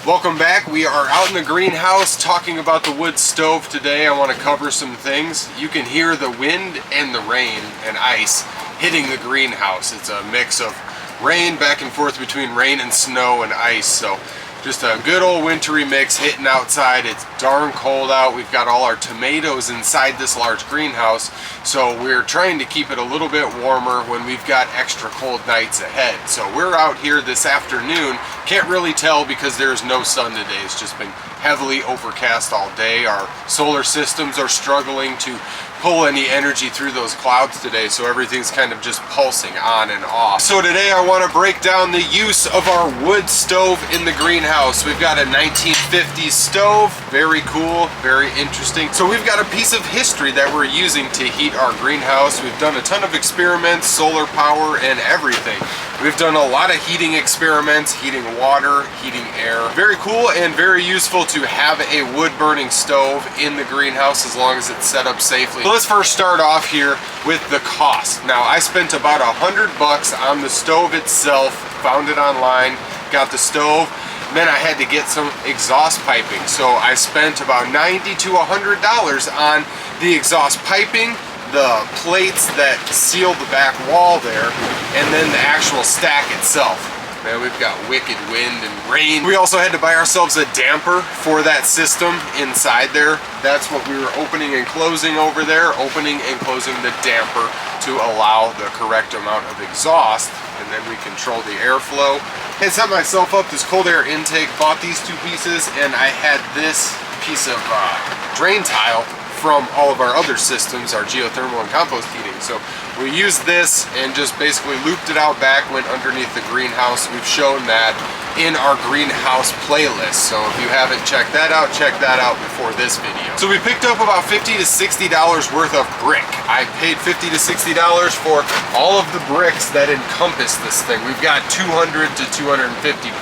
Welcome back. We are out in the greenhouse talking about the wood stove today. I want to cover some things. You can hear the wind and the rain and ice hitting the greenhouse. It's a mix of rain back and forth between rain and snow and ice. So just a good old wintry mix hitting outside. It's darn cold out. We've got all our tomatoes inside this large greenhouse, so we're trying to keep it a little bit warmer when we've got extra cold nights ahead. So we're out here this afternoon. Can't really tell because there's no sun today. It's just been heavily overcast all day. Our solar systems are struggling to pull any energy through those clouds today, so everything's kind of just pulsing on and off. So today I want to break down the use of our wood stove in the greenhouse. We've got a 1950s stove, very cool, very interesting. So we've got a piece of history that we're using to heat our greenhouse. We've done a ton of experiments, solar power and everything. We've done a lot of heating experiments, heating water, heating air. Very cool and very useful to have a wood burning stove in the greenhouse as long as it's set up safely. So let's first start off here with the cost. Now I spent about $100 on the stove itself, found it online, got the stove, and then I had to get some exhaust piping. So I spent about $90 to $100 on the exhaust piping, the plates that seal the back wall there, and then the actual stack itself. Man, we've got wicked wind and rain. We also had to buy ourselves a damper for that system inside there. That's what we were opening and closing over there, opening and closing the damper to allow the correct amount of exhaust, and then we control the airflow. I set myself up this cold air intake, bought these two pieces, and I had this piece of drain tile from all of our other systems, our geothermal and compost heating. So we used this and just basically looped it out back, went underneath the greenhouse. We've shown that in our greenhouse playlist. So if you haven't checked that out before this video. So we picked up about $50 to $60 worth of brick. I paid $50 to $60 for all of the bricks that encompass this thing. We've got 200 to 250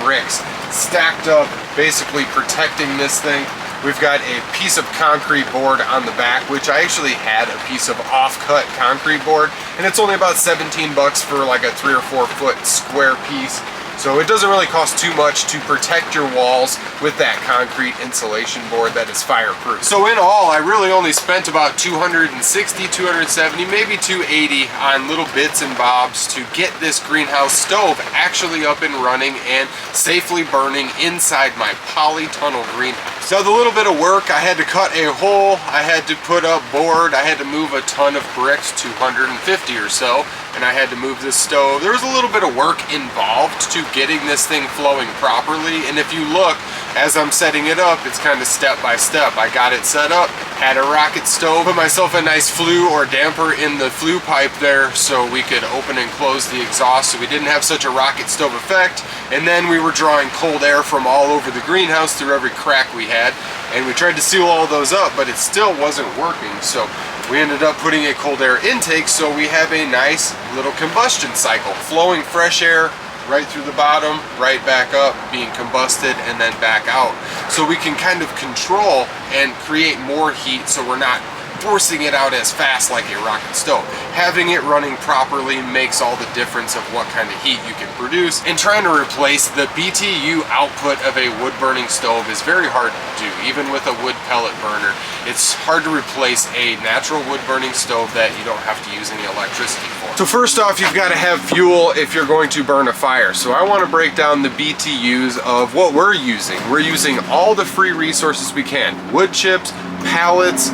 bricks stacked up, basically protecting this thing. We've got a piece of concrete board on the back, which I actually had a piece of off-cut concrete board, and it's only about $17 for like a 3 or 4 foot square piece. So it doesn't really cost too much to protect your walls with that concrete insulation board that is fireproof. So in all, I really only spent about $260, $270, maybe $280 on little bits and bobs to get this greenhouse stove actually up and running and safely burning inside my polytunnel greenhouse. So the little bit of work, I had to cut a hole, I had to put up board, I had to move a ton of bricks, 250 or so, and I had to move this stove. There was a little bit of work involved to getting this thing flowing properly, and if you look, as I'm setting it up, it's kind of step by step. I got it set up, had a rocket stove, put myself a nice flue or damper in the flue pipe there so we could open and close the exhaust so we didn't have such a rocket stove effect, and then we were drawing cold air from all over the greenhouse through every crack we had, and we tried to seal all those up, but it still wasn't working. So we ended up putting a cold air intake so we have a nice little combustion cycle, flowing fresh air right through the bottom, right back up, being combusted, and then back out. So we can kind of control and create more heat so we're not forcing it out as fast like a rocket stove. Having it running properly makes all the difference of what kind of heat you can produce, and trying to replace the BTU output of a wood burning stove is very hard to do. Even with a wood pellet burner, it's hard to replace a natural wood burning stove that you don't have to use any electricity for. So first off, you've got to have fuel if you're going to burn a fire. So I want to break down the BTUs of what we're using. We're using all the free resources we can. Wood chips, pallets,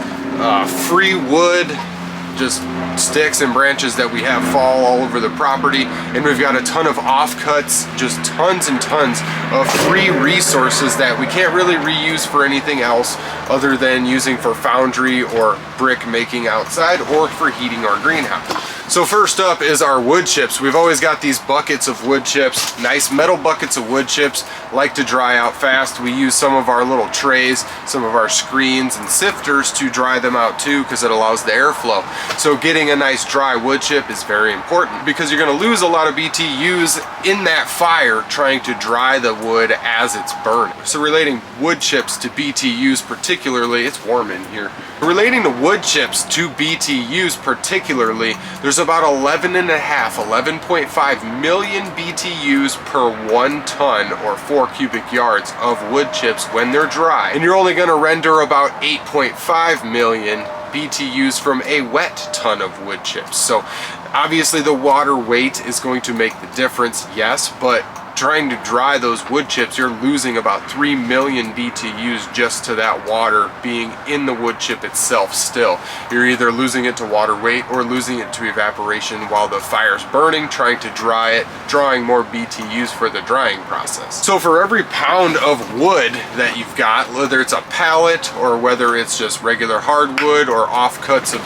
free wood, just sticks and branches that we have fall all over the property, and we've got a ton of offcuts, just tons and tons of free resources that we can't really reuse for anything else other than using for foundry or brick making outside or for heating our greenhouse. So first up is our wood chips. We've always got these buckets of wood chips, nice metal buckets of wood chips, like to dry out fast. We use some of our little trays, some of our screens and sifters to dry them out too, because it allows the airflow. So getting a nice dry wood chip is very important because you're going to lose a lot of BTUs in that fire trying to dry the wood as it's burning. So relating wood chips to BTUs particularly, it's warm in here. Relating the wood chips to BTUs particularly, there's there's about 11.5 million BTUs per 1 ton or 4 cubic yards of wood chips when they're dry. And you're only going to render about 8.5 million BTUs from a wet ton of wood chips. So obviously the water weight is going to make the difference, yes, but trying to dry those wood chips, you're losing about 3 million BTUs just to that water being in the wood chip itself still. You're either losing it to water weight or losing it to evaporation while the fire's burning, trying to dry it, drawing more BTUs for the drying process. So for every pound of wood that you've got, whether it's a pallet or whether it's just regular hardwood or offcuts of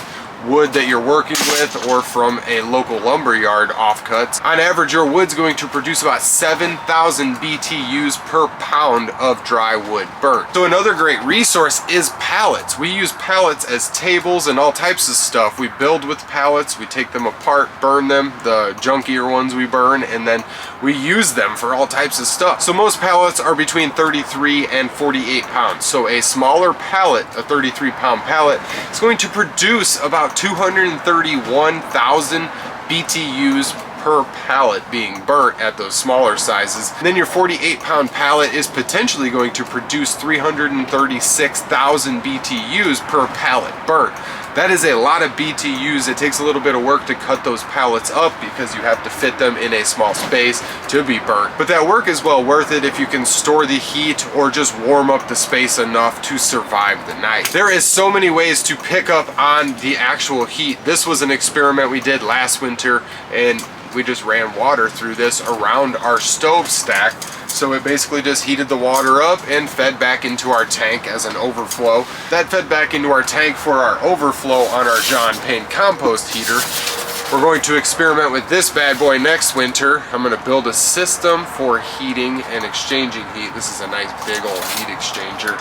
wood that you're working with or from a local lumber yard offcuts, on average your wood's going to produce about 7,000 BTUs per pound of dry wood burnt. So another great resource is pallets. We use pallets as tables and all types of stuff. We build with pallets, we take them apart, burn them, the junkier ones we burn, and then we use them for all types of stuff. So most pallets are between 33 and 48 pounds. So a smaller pallet, a 33-pound pallet, is going to produce about 231,000 BTUs per pallet being burnt at those smaller sizes. And then your 48-pound pallet is potentially going to produce 336,000 BTUs per pallet burnt. That is a lot of BTUs. It takes a little bit of work to cut those pallets up because you have to fit them in a small space to be burnt. But that work is well worth it if you can store the heat or just warm up the space enough to survive the night. There is so many ways to pick up on the actual heat. This was an experiment we did last winter, and we just ran water through this around our stove stack. So it basically just heated the water up and fed back into our tank as an overflow. That fed back into our tank for our overflow on our John Payne compost heater. We're going to experiment with this bad boy next winter. I'm going to build a system for heating and exchanging heat. This is a nice big old heat exchanger.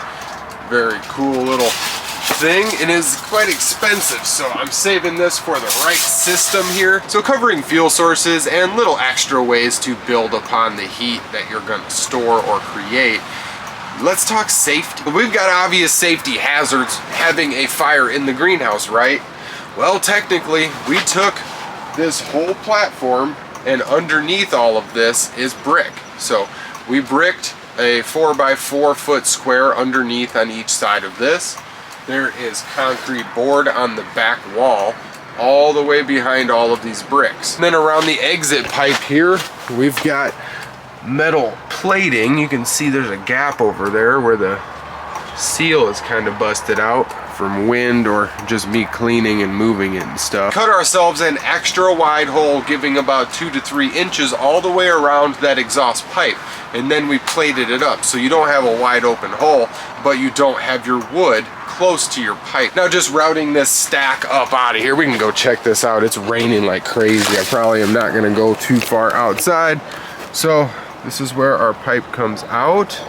Very cool little thing. It is quite expensive, so I'm saving this for the right system here. So covering fuel sources and little extra ways to build upon the heat that you're going to store or create. Let's talk safety. We've got obvious safety hazards having a fire in the greenhouse, right? Well, technically, we took this whole platform and underneath all of this is brick. So we bricked a 4x4 foot square underneath on each side of this. There is concrete board on the back wall all the way behind all of these bricks. And then around the exit pipe here, we've got metal plating. You can see there's a gap over there where the seal is kind of busted out from wind or just me cleaning and moving it and stuff. Cut ourselves an extra wide hole, giving about 2 to 3 inches all the way around that exhaust pipe. And then we plated it up so you don't have a wide open hole, but you don't have your wood close to your pipe. Now just routing this stack up out of here, we can go check this out. It's raining like crazy. I probably am not gonna go too far outside. So this is where our pipe comes out,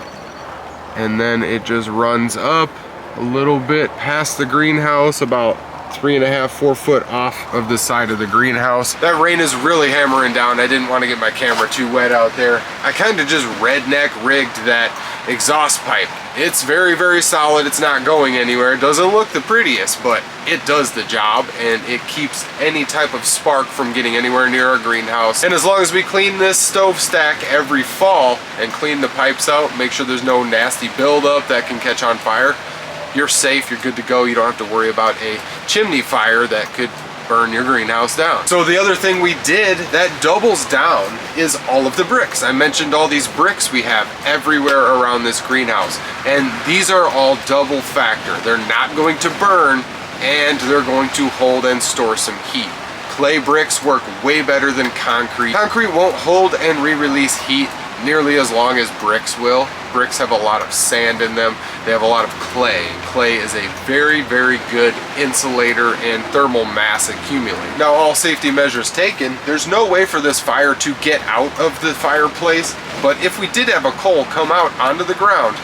and then it just runs up a little bit past the greenhouse, about 3.5, 4 foot off of the side of the greenhouse. That rain is really hammering down. I didn't want to get my camera too wet out there. I kind of just redneck rigged that exhaust pipe. It's very, very solid. It's not going anywhere. It doesn't look the prettiest, but it does the job, and it keeps any type of spark from getting anywhere near our greenhouse. And as long as we clean this stove stack every fall and clean the pipes out, make sure there's no nasty buildup that can catch on fire, you're safe, you're good to go. You don't have to worry about a chimney fire that could burn your greenhouse down. So the other thing we did that doubles down is all of the bricks. I mentioned all these bricks we have everywhere around this greenhouse, and these are all double factor. They're not going to burn, and they're going to hold and store some heat. Clay bricks work way better than concrete. Concrete won't hold and re-release heat nearly as long as bricks will. Bricks have a lot of sand in them. They have a lot of clay. Clay is a very, very good insulator and thermal mass accumulator. Now, all safety measures taken, there's no way for this fire to get out of the fireplace, but if we did have a coal come out onto the ground,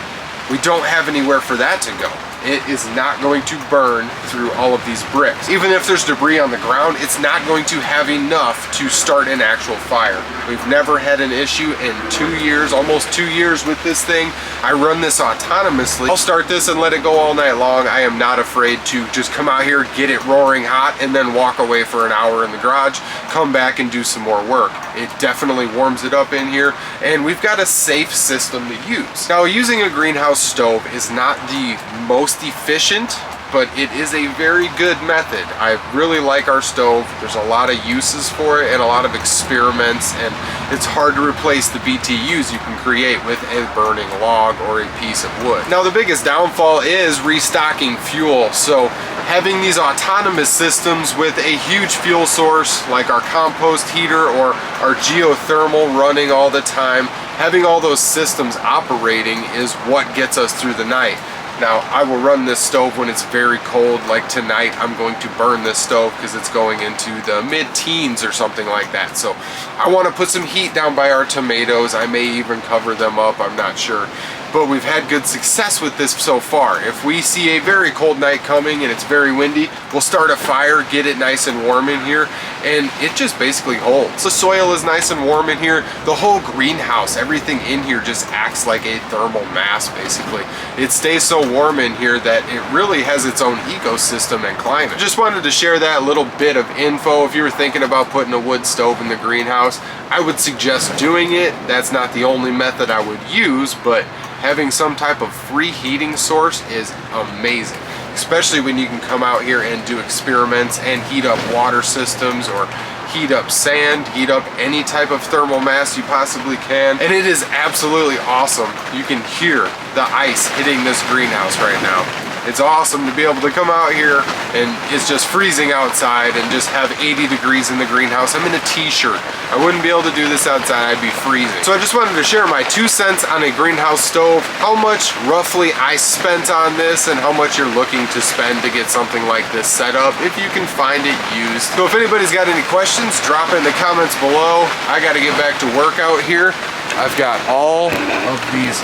we don't have anywhere for that to go. it is not going to burn through all of these bricks. Even if there's debris on the ground, it's not going to have enough to start an actual fire. We've never had an issue in 2 years, almost 2 years with this thing. I run this autonomously. I'll start this and let it go all night long. I am not afraid to just come out here, get it roaring hot, and then walk away for an hour in the garage, come back and do some more work. It definitely warms it up in here, and we've got a safe system to use. Now, using a greenhouse stove is not the most efficient, but it is a very good method. I really like our stove. There's a lot of uses for it and a lot of experiments, and it's hard to replace the BTUs you can create with a burning log or a piece of wood. Now, the biggest downfall is restocking fuel. So having these autonomous systems with a huge fuel source like our compost heater or our geothermal running all the time, having all those systems operating is what gets us through the night. Now, I will run this stove when it's very cold, like tonight. I'm going to burn this stove because it's going into the mid-teens or something like that. So I want to put some heat down by our tomatoes. I may even cover them up, I'm not sure. But we've had good success with this so far. If we see a very cold night coming and it's very windy, we'll start a fire, get it nice and warm in here, and it just basically holds. The soil is nice and warm in here. The whole greenhouse, everything in here just acts like a thermal mass, basically. It stays so warm in here that it really has its own ecosystem and climate. Just wanted to share that little bit of info. If you were thinking about putting a wood stove in the greenhouse, I would suggest doing it. That's not the only method I would use, but having some type of free heating source is amazing, especially when you can come out here and do experiments and heat up water systems or heat up sand, heat up any type of thermal mass you possibly can. And it is absolutely awesome. You can hear the ice hitting this greenhouse right now. It's awesome to be able to come out here and it's just freezing outside and just have 80 degrees in the greenhouse. I'm in a t-shirt. I wouldn't be able to do this outside, I'd be freezing. So I just wanted to share my 2 cents on a greenhouse stove, how much roughly I spent on this and how much you're looking to spend to get something like this set up if you can find it used. So if anybody's got any questions, drop it in the comments below. I gotta get back to work out here. I've got all of these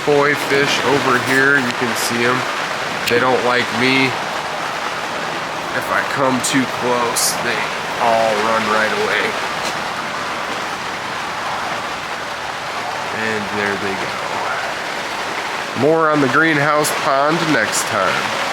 koi fish over here. You can see them. They don't like me. If I come too close, they all run right away. And there they go. More on the greenhouse pond next time.